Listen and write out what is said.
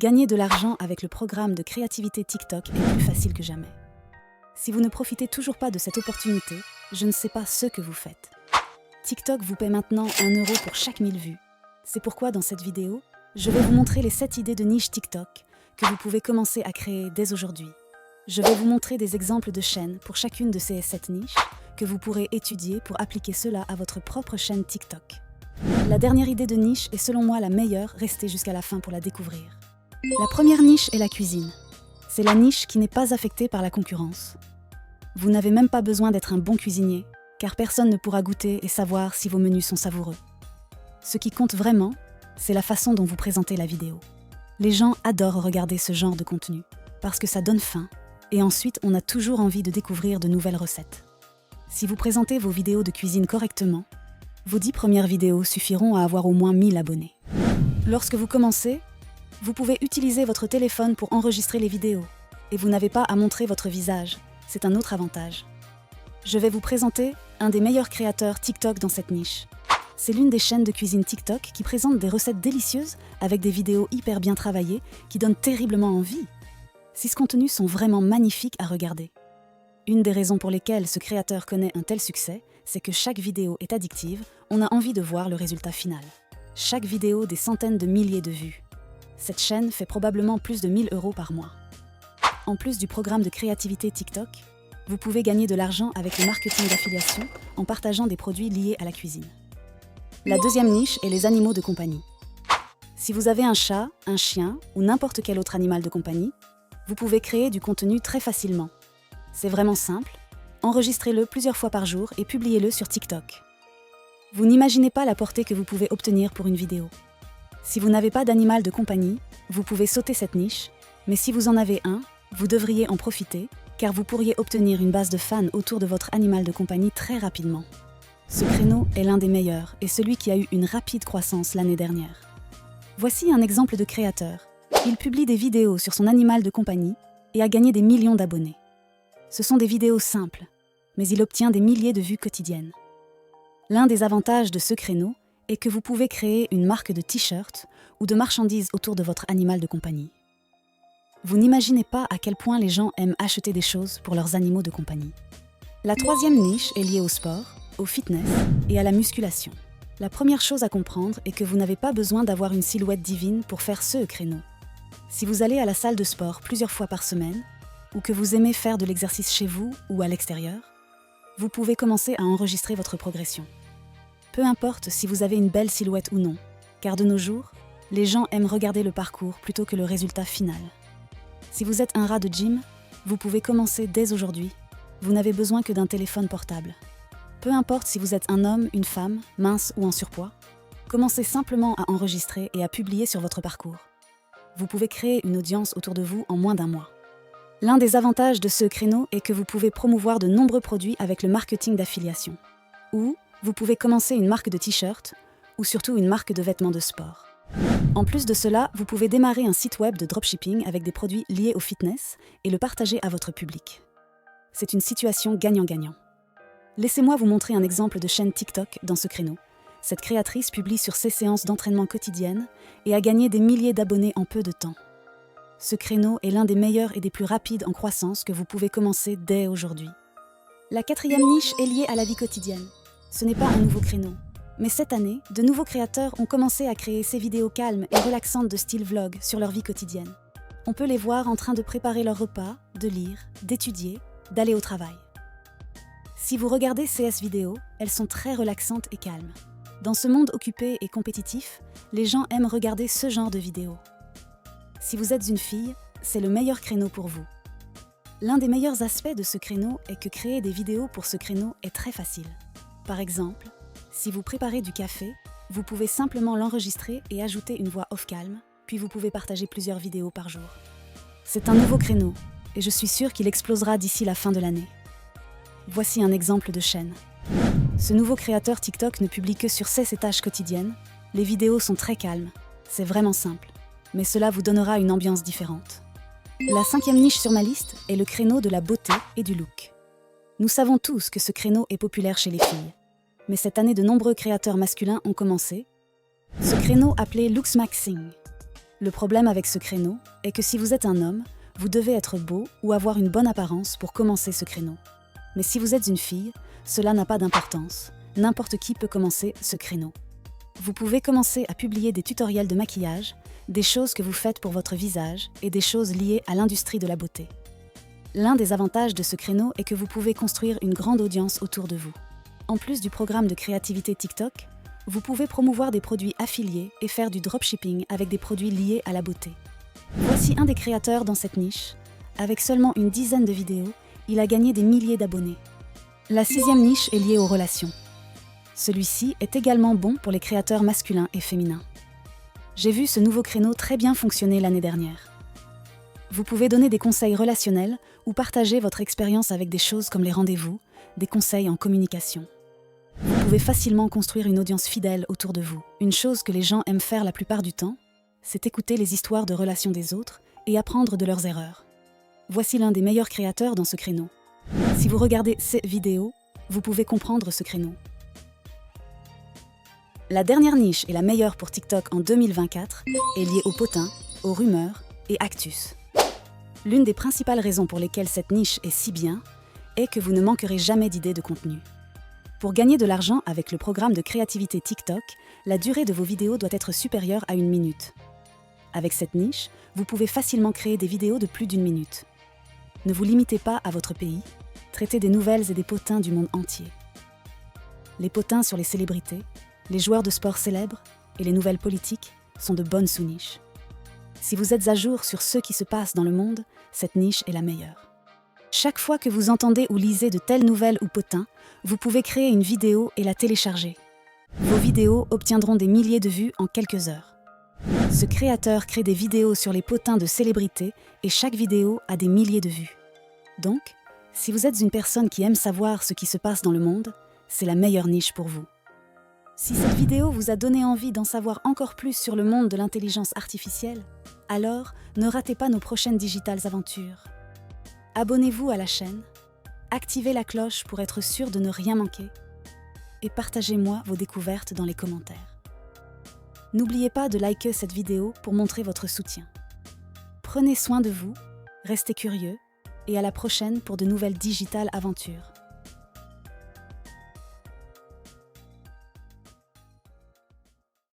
Gagner de l'argent avec le programme de créativité TikTok est plus facile que jamais. Si vous ne profitez toujours pas de cette opportunité, je ne sais pas ce que vous faites. TikTok vous paie maintenant 1 euro pour chaque 1000 vues. C'est pourquoi dans cette vidéo, je vais vous montrer les 7 idées de niche TikTok que vous pouvez commencer à créer dès aujourd'hui. Je vais vous montrer des exemples de chaînes pour chacune de ces 7 niches que vous pourrez étudier pour appliquer cela à votre propre chaîne TikTok. La dernière idée de niche est selon moi la meilleure, restez jusqu'à la fin pour la découvrir. La première niche est la cuisine. C'est la niche qui n'est pas affectée par la concurrence. Vous n'avez même pas besoin d'être un bon cuisinier, car personne ne pourra goûter et savoir si vos menus sont savoureux. Ce qui compte vraiment, c'est la façon dont vous présentez la vidéo. Les gens adorent regarder ce genre de contenu, parce que ça donne faim, et ensuite on a toujours envie de découvrir de nouvelles recettes. Si vous présentez vos vidéos de cuisine correctement, vos 10 premières vidéos suffiront à avoir au moins 1000 abonnés. Lorsque vous commencez, vous pouvez utiliser votre téléphone pour enregistrer les vidéos, et vous n'avez pas à montrer votre visage, c'est un autre avantage. Je vais vous présenter un des meilleurs créateurs TikTok dans cette niche. C'est l'une des chaînes de cuisine TikTok qui présente des recettes délicieuses avec des vidéos hyper bien travaillées qui donnent terriblement envie. Ces contenus sont vraiment magnifiques à regarder. Une des raisons pour lesquelles ce créateur connaît un tel succès, c'est que chaque vidéo est addictive, on a envie de voir le résultat final. Chaque vidéo des centaines de milliers de vues. Cette chaîne fait probablement plus de 1000 euros par mois. En plus du programme de créativité TikTok, vous pouvez gagner de l'argent avec le marketing d'affiliation en partageant des produits liés à la cuisine. La deuxième niche est les animaux de compagnie. Si vous avez un chat, un chien ou n'importe quel autre animal de compagnie, vous pouvez créer du contenu très facilement. C'est vraiment simple, enregistrez-le plusieurs fois par jour et publiez-le sur TikTok. Vous n'imaginez pas la portée que vous pouvez obtenir pour une vidéo. Si vous n'avez pas d'animal de compagnie, vous pouvez sauter cette niche, mais si vous en avez un, vous devriez en profiter, car vous pourriez obtenir une base de fans autour de votre animal de compagnie très rapidement. Ce créneau est l'un des meilleurs et celui qui a eu une rapide croissance l'année dernière. Voici un exemple de créateur. Il publie des vidéos sur son animal de compagnie et a gagné des millions d'abonnés. Ce sont des vidéos simples, mais il obtient des milliers de vues quotidiennes. L'un des avantages de ce créneau est que vous pouvez créer une marque de t-shirt ou de marchandises autour de votre animal de compagnie. Vous n'imaginez pas à quel point les gens aiment acheter des choses pour leurs animaux de compagnie. La troisième niche est liée au sport, au fitness et à la musculation. La première chose à comprendre est que vous n'avez pas besoin d'avoir une silhouette divine pour faire ce créneau. Si vous allez à la salle de sport plusieurs fois par semaine, ou que vous aimez faire de l'exercice chez vous ou à l'extérieur, vous pouvez commencer à enregistrer votre progression. Peu importe si vous avez une belle silhouette ou non, car de nos jours, les gens aiment regarder le parcours plutôt que le résultat final. Si vous êtes un rat de gym, vous pouvez commencer dès aujourd'hui. Vous n'avez besoin que d'un téléphone portable. Peu importe si vous êtes un homme, une femme, mince ou en surpoids, commencez simplement à enregistrer et à publier sur votre parcours. Vous pouvez créer une audience autour de vous en moins d'un mois. L'un des avantages de ce créneau est que vous pouvez promouvoir de nombreux produits avec le marketing d'affiliation. Ou vous pouvez commencer une marque de t-shirt ou surtout une marque de vêtements de sport. En plus de cela, vous pouvez démarrer un site web de dropshipping avec des produits liés au fitness et le partager à votre public. C'est une situation gagnant-gagnant. Laissez-moi vous montrer un exemple de chaîne TikTok dans ce créneau. Cette créatrice publie sur ses séances d'entraînement quotidiennes et a gagné des milliers d'abonnés en peu de temps. Ce créneau est l'un des meilleurs et des plus rapides en croissance que vous pouvez commencer dès aujourd'hui. La quatrième niche est liée à la vie quotidienne. Ce n'est pas un nouveau créneau. Mais cette année, de nouveaux créateurs ont commencé à créer ces vidéos calmes et relaxantes de style vlog sur leur vie quotidienne. On peut les voir en train de préparer leur repas, de lire, d'étudier, d'aller au travail. Si vous regardez ces vidéos, elles sont très relaxantes et calmes. Dans ce monde occupé et compétitif, les gens aiment regarder ce genre de vidéos. Si vous êtes une fille, c'est le meilleur créneau pour vous. L'un des meilleurs aspects de ce créneau est que créer des vidéos pour ce créneau est très facile. Par exemple, si vous préparez du café, vous pouvez simplement l'enregistrer et ajouter une voix off calme, puis vous pouvez partager plusieurs vidéos par jour. C'est un nouveau créneau, et je suis sûre qu'il explosera d'ici la fin de l'année. Voici un exemple de chaîne. Ce nouveau créateur TikTok ne publie que sur ses tâches quotidiennes. Les vidéos sont très calmes, c'est vraiment simple, mais cela vous donnera une ambiance différente. La cinquième niche sur ma liste est le créneau de la beauté et du look. Nous savons tous que ce créneau est populaire chez les filles. Mais cette année, de nombreux créateurs masculins ont commencé. Ce créneau appelé Looksmaxing. Le problème avec ce créneau est que si vous êtes un homme, vous devez être beau ou avoir une bonne apparence pour commencer ce créneau. Mais si vous êtes une fille, cela n'a pas d'importance. N'importe qui peut commencer ce créneau. Vous pouvez commencer à publier des tutoriels de maquillage, des choses que vous faites pour votre visage et des choses liées à l'industrie de la beauté. L'un des avantages de ce créneau est que vous pouvez construire une grande audience autour de vous. En plus du programme de créativité TikTok, vous pouvez promouvoir des produits affiliés et faire du dropshipping avec des produits liés à la beauté. Voici un des créateurs dans cette niche. Avec seulement une dizaine de vidéos, il a gagné des milliers d'abonnés. La 6e niche est liée aux relations. Celui-ci est également bon pour les créateurs masculins et féminins. J'ai vu ce nouveau créneau très bien fonctionner l'année dernière. Vous pouvez donner des conseils relationnels ou partager votre expérience avec des choses comme les rendez-vous, des conseils en communication. Vous pouvez facilement construire une audience fidèle autour de vous. Une chose que les gens aiment faire la plupart du temps, c'est écouter les histoires de relations des autres et apprendre de leurs erreurs. Voici l'un des meilleurs créateurs dans ce créneau. Si vous regardez ces vidéos, vous pouvez comprendre ce créneau. La dernière niche et la meilleure pour TikTok en 2024 est liée aux potins, aux rumeurs et actus. L'une des principales raisons pour lesquelles cette niche est si bien est que vous ne manquerez jamais d'idées de contenu. Pour gagner de l'argent avec le programme de créativité TikTok, la durée de vos vidéos doit être supérieure à 1 minute. Avec cette niche, vous pouvez facilement créer des vidéos de plus d'1 minute. Ne vous limitez pas à votre pays, traitez des nouvelles et des potins du monde entier. Les potins sur les célébrités, les joueurs de sport célèbres et les nouvelles politiques sont de bonnes sous-niches. Si vous êtes à jour sur ce qui se passe dans le monde, cette niche est la meilleure. Chaque fois que vous entendez ou lisez de telles nouvelles ou potins, vous pouvez créer une vidéo et la télécharger. Vos vidéos obtiendront des milliers de vues en quelques heures. Ce créateur crée des vidéos sur les potins de célébrités et chaque vidéo a des milliers de vues. Donc, si vous êtes une personne qui aime savoir ce qui se passe dans le monde, c'est la meilleure niche pour vous. Si cette vidéo vous a donné envie d'en savoir encore plus sur le monde de l'intelligence artificielle, alors ne ratez pas nos prochaines digitales aventures. Abonnez-vous à la chaîne, activez la cloche pour être sûr de ne rien manquer et partagez-moi vos découvertes dans les commentaires. N'oubliez pas de liker cette vidéo pour montrer votre soutien. Prenez soin de vous, restez curieux et à la prochaine pour de nouvelles digitales aventures.